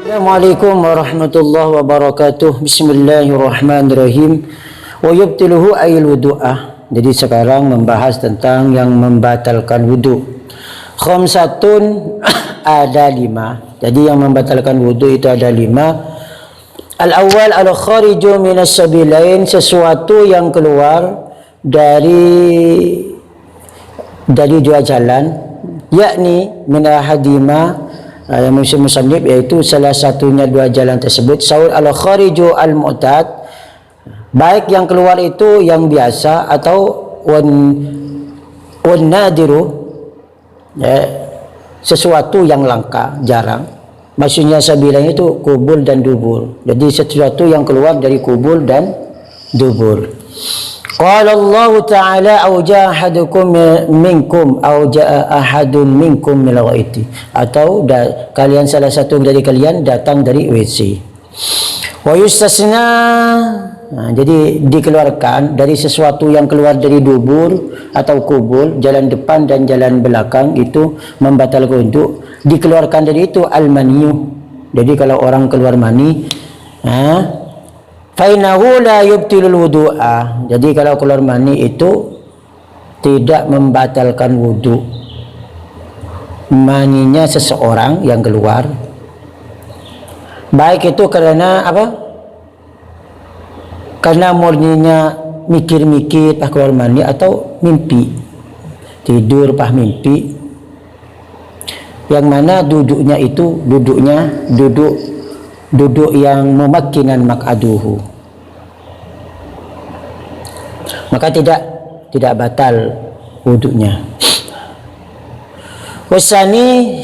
Assalamualaikum warahmatullahi wabarakatuh. Bismillahirrahmanirrahim. Wa yubtiluhu ayil wudu'ah. Jadi sekarang membahas tentang yang membatalkan wudu. Khamsatun ada 5. Jadi yang membatalkan wudu itu ada 5. Al-awwal al-khariju minas sabilain, sesuatu yang keluar dari dua jalan, yakni min ahadima, yang musannif yaitu salah satunya dua jalan tersebut. Saul al-khariju al-mu'tad, baik yang keluar itu yang biasa atau wan nadiru, sesuatu yang langka, jarang. Maksudnya sabilan itu kubul dan dubur. Jadi sesuatu yang keluar dari kubul dan dubur. Qala Allah Ta'ala au jaa ahadukum minkum au jaa ahadun minkum minal ghaiti, atau kalian salah satu dari kalian datang dari WC. Wa yustasna, jadi dikeluarkan dari sesuatu yang keluar dari dubur atau kubul, jalan depan dan jalan belakang itu membatalkan wudu. Dikeluarkan dari itu al-maniyu. Jadi kalau orang keluar mani, fainahu la yubtilul wudu'a. Jadi kalau keluar mani itu tidak membatalkan wudu. Maninya seseorang yang keluar, baik itu karena apa? Karena murninya mikir-mikir pas keluar mani, atau mimpi, tidur pas mimpi, yang mana duduknya itu duduk yang memakkinan maq'aduhu, maka tidak batal wudunya. Wasani,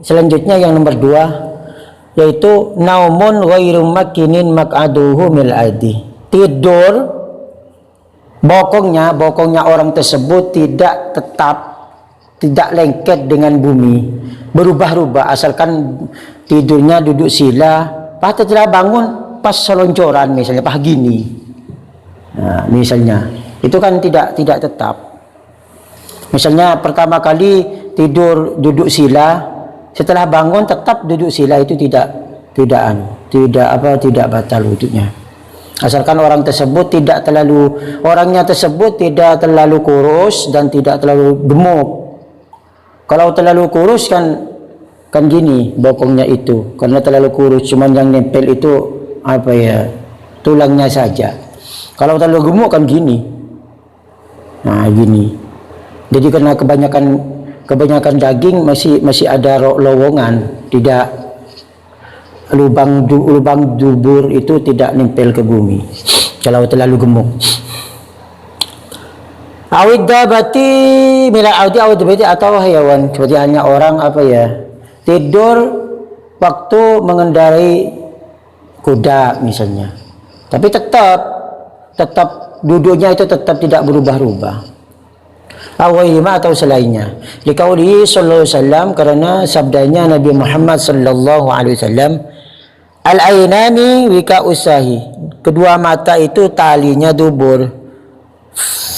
selanjutnya yang nomor 2, yaitu naumun ghairu makkinin maq'aduhu mil adi, tidur bokongnya orang tersebut tidak tetap, tidak lengket dengan bumi, berubah-ubah, asalkan tidurnya duduk sila, pas setelah bangun pas selonjoran misalnya, pas gini, misalnya itu kan tidak tetap. Misalnya pertama kali tidur duduk sila, setelah bangun tetap duduk sila, itu tidak batal wudunya, asalkan orangnya tersebut tidak terlalu kurus dan tidak terlalu gemuk. Kalau terlalu kurus kan gini bokongnya itu, karena terlalu kurus, cuman yang nempel itu tulangnya saja. Kalau terlalu gemuk kan gini, gini. Jadi karena kebanyakan daging masih ada lowongan, tidak, lubang dubur itu tidak nempel ke bumi kalau terlalu gemuk. Awid dabati mila audi awid atau hewan, seperti hanya orang tidur waktu mengendarai kuda misalnya, tapi tetap duduknya itu tetap tidak berubah-ubah. Awailima, atau selainnya. Liqaulihi sallallahu alaihi wasallam, karena sabdanya Nabi Muhammad sallallahu alaihi wasallam, al-ainani wika usahi, kedua mata itu talinya dubur.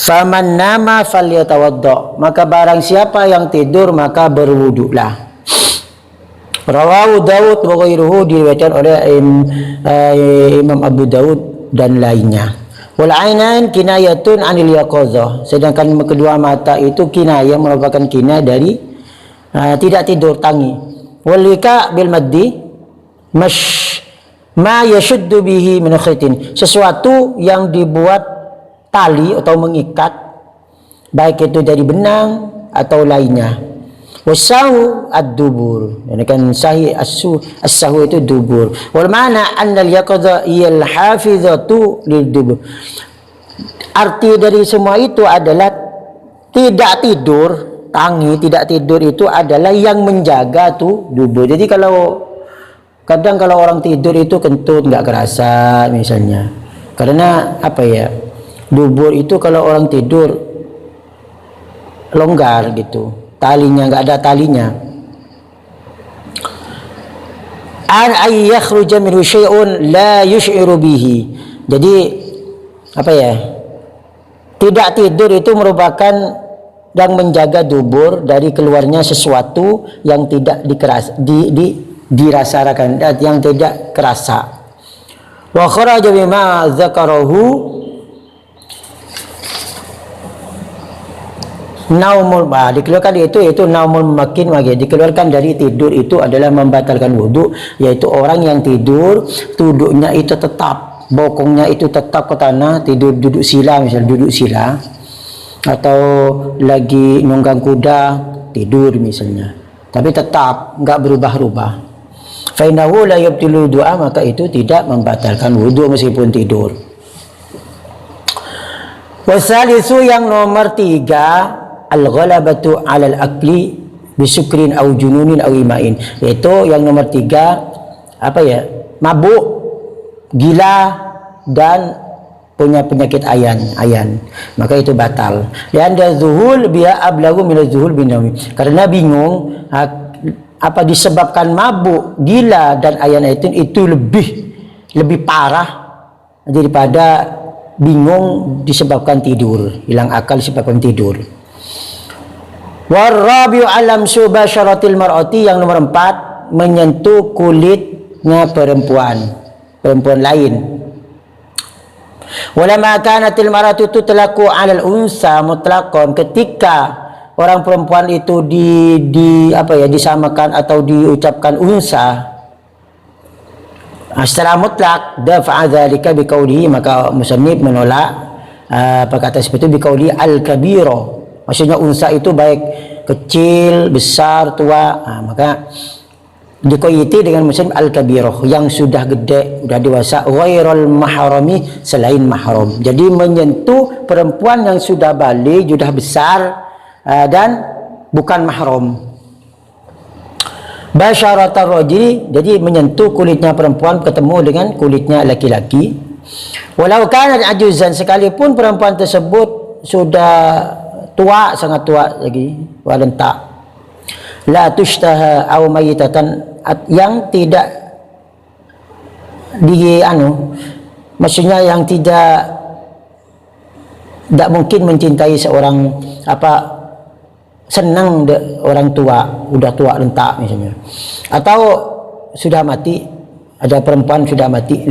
Faman nama falyatawadda, maka barang siapa yang tidur maka berwuduklah. Rawahu Daud wa ghairuhu, diriwayatkan oleh Imam Abu Daud dan lainnya. Wal ainan kinayatun anil yaqazah, sedangkan kedua mata itu kinayah, merupakan kinayah dari tidak tidur, tangi. Wal wika bil maddi ma yashuddu bihi min khaitin, sesuatu yang dibuat tali atau mengikat, baik itu dari benang atau lainnya. Wasahu ad-dubur, ini kan sahih as-sahu itu dubur. Wal mana anna al-yaqadha iyal hafizatu lid-dubur, arti dari semua itu adalah tidak tidur, tangi tidak tidur itu adalah yang menjaga tuh dubur. Jadi kadang kalau orang tidur itu kentut nggak kerasa misalnya, karena dubur itu kalau orang tidur longgar gitu, talinya nggak ada talinya. An ay yakhruja minhu syai'un la yush'iru bihi, jadi tidak tidur itu merupakan yang menjaga dubur dari keluarnya sesuatu yang tidak dirasakan dan yang tidak kerasa. Wa kharaja bima dzakarahu naumul dikeluarkan itu naumul makin wagi, dikeluarkan dari tidur itu adalah membatalkan wudu, yaitu orang yang tidur duduknya itu tetap, bokongnya itu tetap ke tanah, tidur duduk sila, misalnya duduk sila, atau lagi nunggang kuda tidur misalnya, tapi tetap enggak berubah-ubah. Fa innahu la yubtilu du'a, maka itu tidak membatalkan wudu meskipun tidur. Wasalisu yang nomor 3, al-ghalabatu 'ala al-akli bisukrin aw jununin aw imain. Itu yang nomor 3, mabuk, gila dan punya penyakit ayan. Maka itu batal. Dan zuhul biha ablagu min zuhul binawi. Karena bingung disebabkan mabuk, gila dan ayan itu lebih parah daripada bingung disebabkan tidur, hilang akal disebabkan tidur. Warabiu alam subasharatil mar'ati, yang nomor 4, menyentuh kulitnya perempuan lain. Walamma kanatil mar'atu tutlaqu 'alal unsa mutlaqan, ketika orang perempuan itu disamakan atau diucapkan unsa secara mutlak, dafa'a dzalika biqaulihi, maka musannif menolak perkataan seperti itu biqauli al-kabira, maksudnya unsa itu baik kecil, besar, tua, maka dikoyiti dengan musannif al-kabira, yang sudah gede, sudah dewasa, ghairul mahrami, selain mahram. Jadi menyentuh perempuan yang sudah balik, sudah besar dan bukan mahram. Basyaratar rajuli, jadi menyentuh kulitnya perempuan ketemu dengan kulitnya laki-laki. Walau kana ajuzan, sekalipun perempuan tersebut sudah tua, sangat tua lagi, walentak. La tushtaha aw mayitatan, yang tidak maksudnya yang tidak mungkin mencintai seorang senang orang tua, udah tua rentak misalnya, atau sudah mati, ada perempuan sudah mati,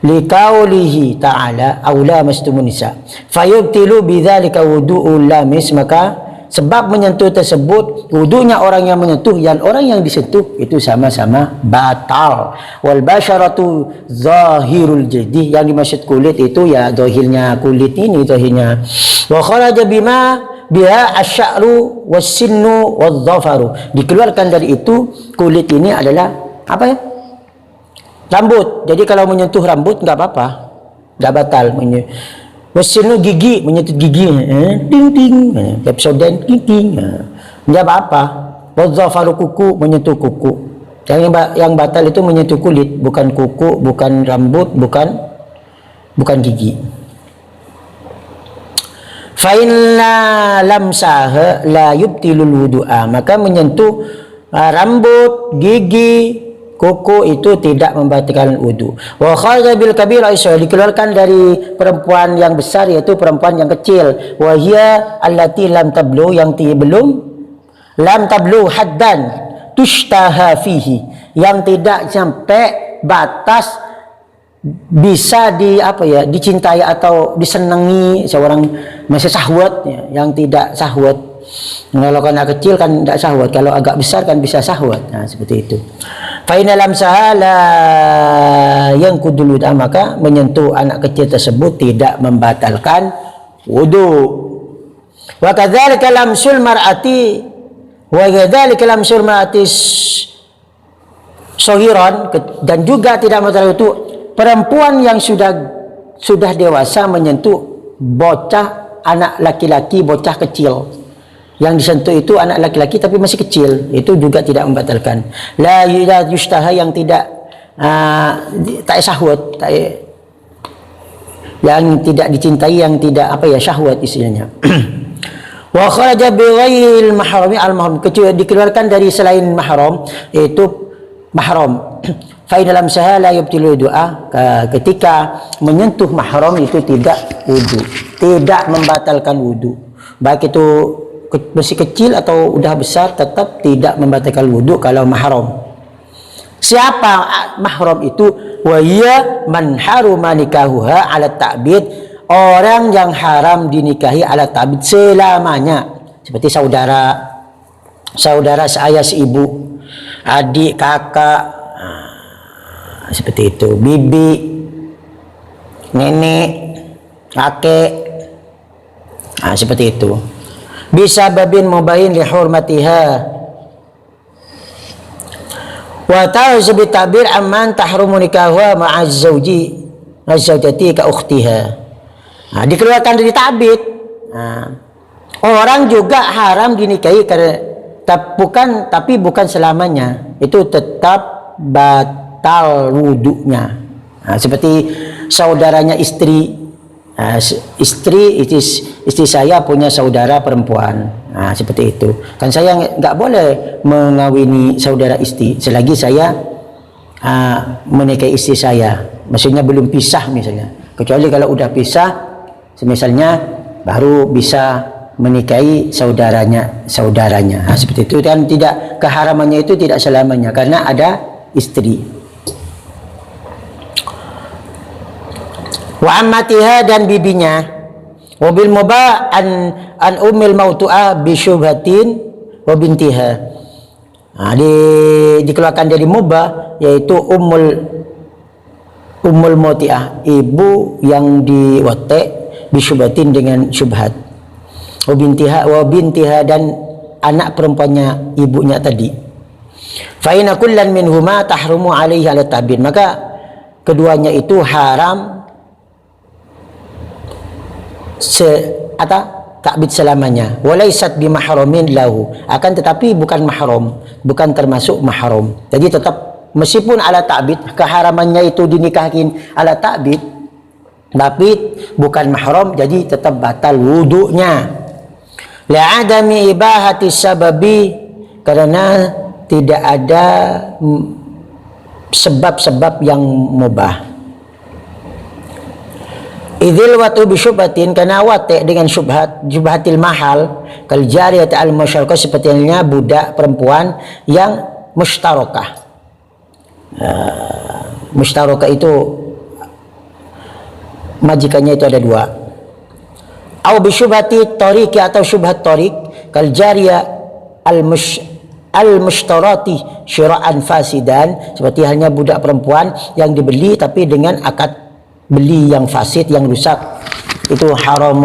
liqaulihi ta'ala aula mastumun nisa fayubtilu bidzalika wudu'ul lamis, maka sebab menyentuh tersebut wudunya orang yang menyentuh dan orang yang disentuh itu sama-sama batal. Wal basyaratu zahirul jadi, yang dimaksud kulit itu ya zahirnya kulit ini, zahirnya. Wa kharaja biha asy'aru was-sinnu wadh-dhafaru, dikeluarkan dari itu kulit ini adalah rambut. Jadi kalau menyentuh rambut enggak apa-apa, enggak batal. Was-sinnu gigi, menyentuh gigi, ding ding, Pepsodent ding, enggak apa-apa. Wadh-dhafaru kuku, menyentuh kuku. Yang batal itu menyentuh kulit, bukan kuku, bukan rambut, bukan gigi. Fa inna lamsaha la yubtilul wudu'a, maka menyentuh rambut, gigi, kuku itu tidak membatalkan wudu. Wa kharaja bil kabira, dikeluarkan dari perempuan yang besar, yaitu perempuan yang kecil. Wa hiya allati lam tablu, yang belum lam tablu haddan tushtaha fihi, yang tidak sampai batas bisa dicintai atau disenangi seorang, masih syahwat yang tidak syahwat. Kalau anak kecil kan tidak syahwat, kalau agak besar kan bisa syahwat. Seperti itu. Fa inna lamsahala yang kudul wudu, maka menyentuh anak kecil tersebut tidak membatalkan wudu. Wa kadzalika lamsul mar'ati sohiron, dan juga tidak membatalkan wudu perempuan yang sudah dewasa menyentuh bocah, anak laki-laki, bocah kecil. Yang disentuh itu anak laki-laki tapi masih kecil, itu juga tidak membatalkan. La yushtaha, yang tidak tak syahwat, yang tidak dicintai, yang tidak syahwat istilahnya. Wa kharaja bi ghairil mahrami al-mahram, dikeluarkan dari selain mahram, yaitu mahram. Fa dalam sahala yubtilu doa, ketika menyentuh mahram itu tidak wudu, tidak membatalkan wudu, baik itu masih kecil atau udah besar tetap tidak membatalkan wudu kalau mahram. Siapa mahram itu? Wa hiya man haruma nikahuha ala ta'bid, orang yang haram dinikahi ala ta'bid selamanya, seperti saudara seayah seibu, adik, kakak, seperti itu, bibi, nenek, kakek, seperti itu. Bisa babin mubayin li hurmatiha wa ta'zu bi ta'bir amman tahrumu nikahuha ma'az zawji az-zawjati ka ukhtiha. Dikeluarkan dari ta'bid. Orang juga haram dinikahi tapi bukan selamanya. Itu tetap batal wudunya. Seperti saudaranya istri. Istri saya punya saudara perempuan, seperti itu. Kan saya nggak boleh mengawini saudara istri selagi saya menikahi istri saya. Maksudnya belum pisah misalnya. Kecuali kalau udah pisah, misalnya baru bisa menikahi saudaranya. Seperti itu kan, tidak, keharamannya itu tidak selamanya karena ada istri. Wa ammatiha, dan bibinya. Wa bil mubah an ummil mautu'ah bi syubhatin wa bintiha. Dikeluarkan dari mubah, yaitu ummul mauti'ah, ibu yang diwate, bi syubhatin dengan syubhat. Wa bintiha, dan anak perempuannya ibunya tadi. Fa inna kullan minhuma tahrumu alaihi ala ta'bid, maka keduanya itu haram ta'bid selamanya. Walaysat bimahramin lahu, akan tetapi bukan mahram, bukan termasuk mahram. Jadi tetap meskipun ala ta'bid, keharamannya itu dinikahin ala ta'bid, tapi bukan mahram, jadi tetap batal wudunya. La'adami ibahati sababi, karena tidak ada sebab-sebab yang mubah. Idzil watu bi syubhatin, karena wate dengan syubhatil mahal, kal jariyat al musyarakah, sepertinya budak perempuan yang mustarakah. Mustarakah itu majikannya itu ada dua. Au bi syubhati tariqi, atau syubhat tariq, kal jariyah al mustarati syira'an fasidan, seperti halnya budak perempuan yang dibeli tapi dengan akad beli yang fasid, yang rusak, itu haram.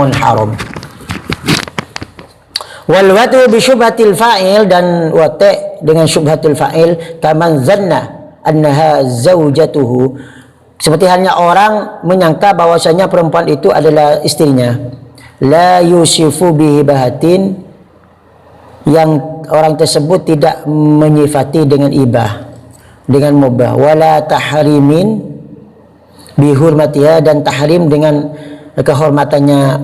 Wal watu bi syubhatil fa'il, dan wate dengan syubhatil fa'il, kaman zanna annaha zaujatuhu, seperti halnya orang menyangka bahwasanya perempuan itu adalah istrinya. La yusifu bihi bahatin, yang orang tersebut tidak menyifati dengan ibah, dengan mubah. Wala tahrimin bihurmatiha, dan tahrim dengan kehormatannya.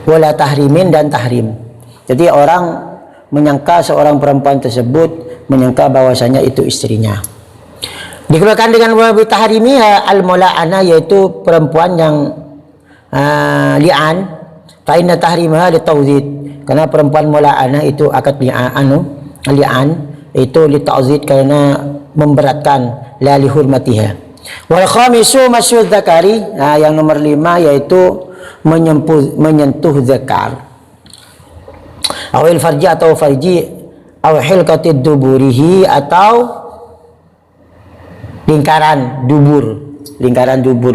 Wala tahrimin, dan tahrim. Jadi orang menyangka seorang perempuan tersebut, menyangka bahwasanya itu istrinya. Dikeluarkan dengan wabi tahrimiha al-mula'ana, yaitu perempuan yang li'an. Fa inna tahrimaha li tawzid, karena perempuan mula'ana itu akad li'an itu li ta'zid, karena memberatkan, la li hurmatiha. Wal khamisu masyud zakari, yang nomor 5 yaitu menyentuh zakar. Awil farji, atau farji, aw hilqatid duburihi, atau lingkaran dubur,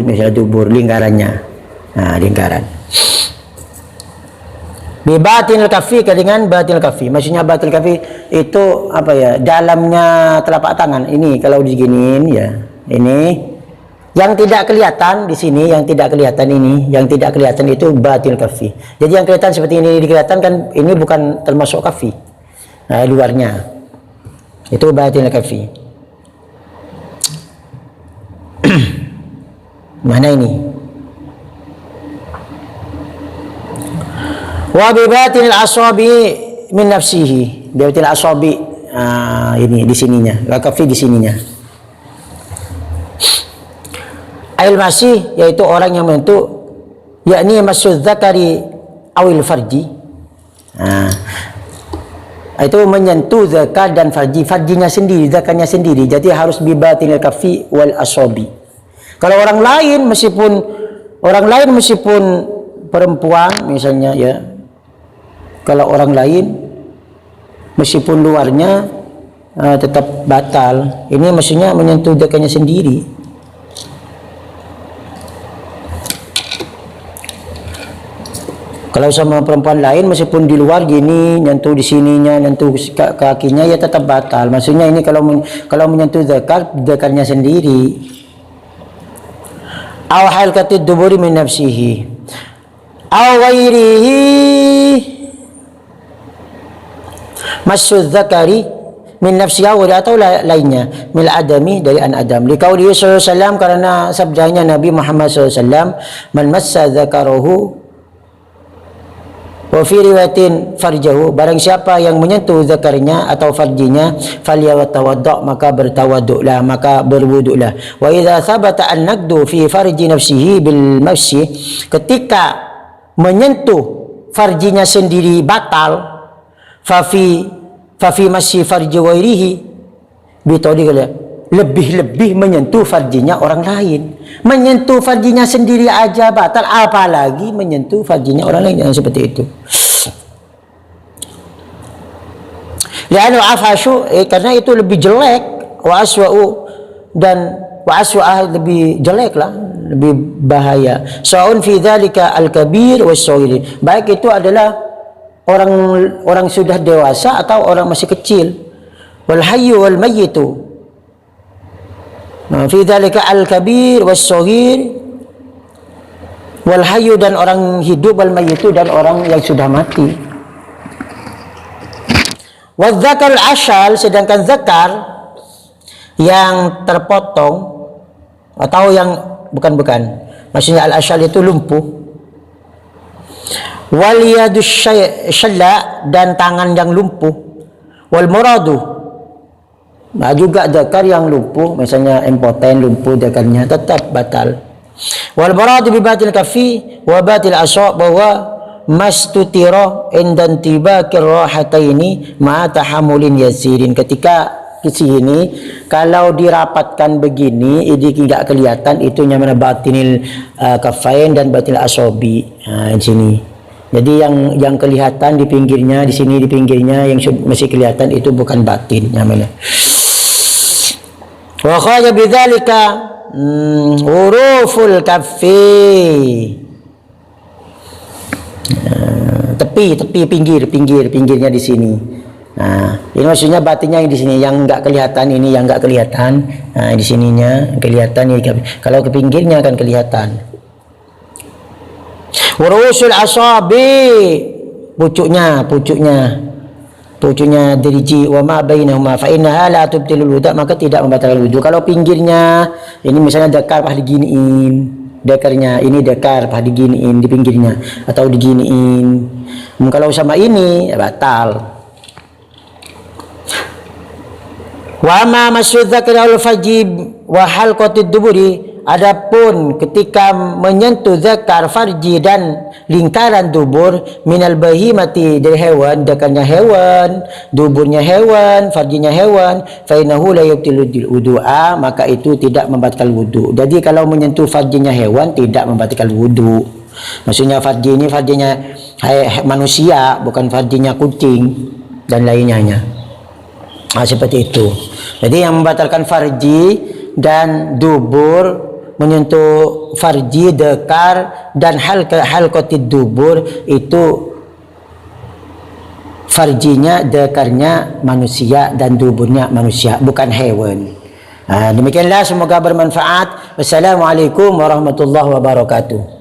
misalnya dubur, lingkarannya. Lingkaran. Bibatil kafi, dengan batil kafi. Maksudnya batil kafi itu apa ya? Dalamnya telapak tangan ini, kalau diginiin ya. Ini yang tidak kelihatan di sini, yang tidak kelihatan ini, yang tidak kelihatan itu batil kafi. Jadi yang kelihatan seperti ini kelihatan kan, ini bukan termasuk kafi. Luarnya itu batil kafi. Mana ini? Wa bibatil asabi min nafsihi, bibatil asabi, ini di sininya, wakafi di sininya. Ail masih, yaitu orang yang menyentuh, yakni masyud zakari awil farji. Itu menyentuh zakar dan farji, farjinya sendiri, zakarnya sendiri. Jadi harus bibatinil kafi wal asabi. Kalau orang lain meskipun perempuan misalnya ya, kalau orang lain meskipun luarnya tetap batal. Ini maksudnya menyentuh zakarnya sendiri. Kalau sama perempuan lain meskipun di luar gini, nyentuh di sininya, nyentuh kakinya, ya tetap batal. Maksudnya ini kalau menyentuh zakarnya sendiri. Aw halqatid duburi min nafsihi aw ghairihi masyu zakari min nafsihi atau lainnya mil adami dari an adam. Liqaulihi sallallahu alaihi wasallam, karena sabdanya Nabi Muhammad sallallahu alaihi wasallam, man massa zakarahu wa fi riwayatin farjahu, barang siapa yang menyentuh zakarnya atau farjinya, falyatawadda, maka bertawaduklah, maka berwuduklah. Wa idza thabata an naqdu fi farji nafsihi bil masyi, ketika menyentuh farjinya sendiri batal, fa fi masyi farji ghairihi bitadiqlah, lebih-lebih menyentuh farjinya orang lain. Menyentuh farjinya sendiri aja batal, apalagi menyentuh farjinya orang lain. Yang seperti itu. Li'annahu afhashu, karena itu lebih jelek, wa aswa'u, dan wa aswa'ah lebih jelek lah, lebih bahaya. Sa'un fi dzalika al-kabir was-shaghir, baik itu adalah orang sudah dewasa atau orang masih kecil. Wal hayyu wal mayyitu, fi dzalika al-kabir was-shaghir wal hayyu, dan orang hidup, wal mayyitu, dan orang yang sudah mati. Wa dzakar al-ashal, sedangkan zakar yang terpotong atau yang bukan, maksudnya al-ashal itu lumpuh. Wal yadus syalla, dan tangan yang lumpuh. Wal muradu, juga zakar yang lumpuh, misalnya impoten, lumpuh zakarnya, tetap batal. Wal muradu bi batil kafi wa batil asa, bahwa mastutira indan tibakir rahataini ma tahammulin yasirin, ketika di sini kalau dirapatkan begini ini tidak kelihatan, itu namanya batinil kafain dan batil asabi. Di sini jadi yang kelihatan di pinggirnya, di sini di pinggirnya yang masih kelihatan itu bukan batin namanya. Wa kharaja bidzalika huruful kaffi, tepi pinggirnya di sini. Ini maksudnya batinnya yang di sini, yang enggak kelihatan, ini yang enggak kelihatan. Di sininya kelihatan, ini kalau ke pinggirnya akan kelihatan. Warusul asabi, pucuknya diriji, wa ma bainahuma fa innaha la tubtilul wudu, maka tidak membatalkan wudu. Kalau pinggirnya ini misalnya dakar pas diginiin, dekarnya ini dakar pas diginiin di pinggirnya atau diginiin, kalau sama ini ya batal. Wa ma masyu dzakari al fajib wa halqatid duburi, adapun ketika menyentuh zakar, farji, dan lingkaran dubur, minal bahimati, dari hewan, zakarnya hewan, duburnya hewan, farjinya hewan, fa innahu la yubtilul wudu'a, maka itu tidak membatalkan wudu. Jadi kalau menyentuh farjinya hewan tidak membatalkan wudu. Maksudnya farji ini farjinya manusia, bukan farjinya kucing dan lainnya. Seperti itu. Jadi yang membatalkan farji dan dubur, menyentuh farji, dekar, dan halqatid dubur, itu farjinya, dekarnya manusia dan duburnya manusia, bukan hewan. Demikianlah, semoga bermanfaat. Wassalamualaikum warahmatullahi wabarakatuh.